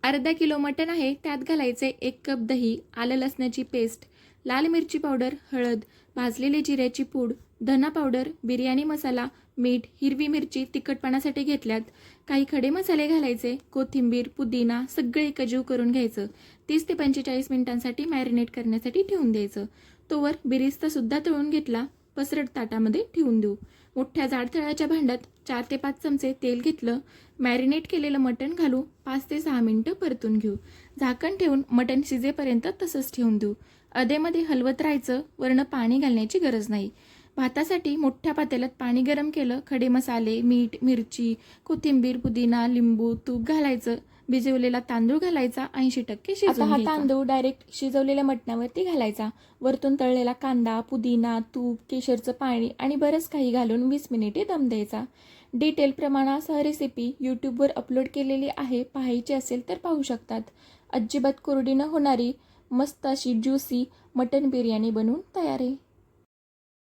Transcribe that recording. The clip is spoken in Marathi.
अर्धा किलो मटण आहे, त्यात घालायचे 1 कप दही, आलं लसणाची पेस्ट, लाल मिरची पावडर, हळद, भाजलेली जिऱ्याची पूड, धना पावडर, बिर्याणी मसाला, मीठ, हिरवी मिरची तिखटपणासाठी घेतल्यात. काही खडे मसाले घालायचे, कोथिंबीर, पुदिना सगळे एकजीव करून घ्यायचं. 30 ते 45 मिनिटांसाठी मॅरिनेट करण्यासाठी ठेवून द्यायचं. तोवर बिरिस्ता सुद्धा तळून घेतला. पसरट ताटामध्ये ठेवून देऊ. मोठ्या जाड तळाच्या भांड्यात 4 ते 5 चमचे तेल घेतलं. मॅरिनेट केलेलं मटण घालू. 5 ते 6 मिनिटं परतून घेऊ. झाकण ठेवून मटण शिजेपर्यंत तसंच ठेवून देऊ. अधेमध्ये हलवत राहायचं. वरनं पाणी घालण्याची गरज नाही. भातासाठी मोठ्या पातेल्यात पाणी गरम केलं. खडे मसाले, मीठ, मिरची, कोथिंबीर, पुदिना, लिंबू, तूप घालायचं. भिजवलेला तांदूळ घालायचा. 80% शिजवून घ्यायचा. हा तांदूळ डायरेक्ट शिजवलेल्या मटणावरती घालायचा. वरतून तळलेला कांदा, पुदिना, तूप, केशरचं पाणी आणि बरंच काही घालून 20 मिनिटे दम द्यायचा. डिटेल प्रमाणासह रेसिपी यूट्यूबवर अपलोड केलेली आहे. पाहायची असेल तर पाहू शकतात. अजिबात कोरडी न होणारी मस्त अशी ज्युसी मटण बिर्याणी बनवून तयार आहे.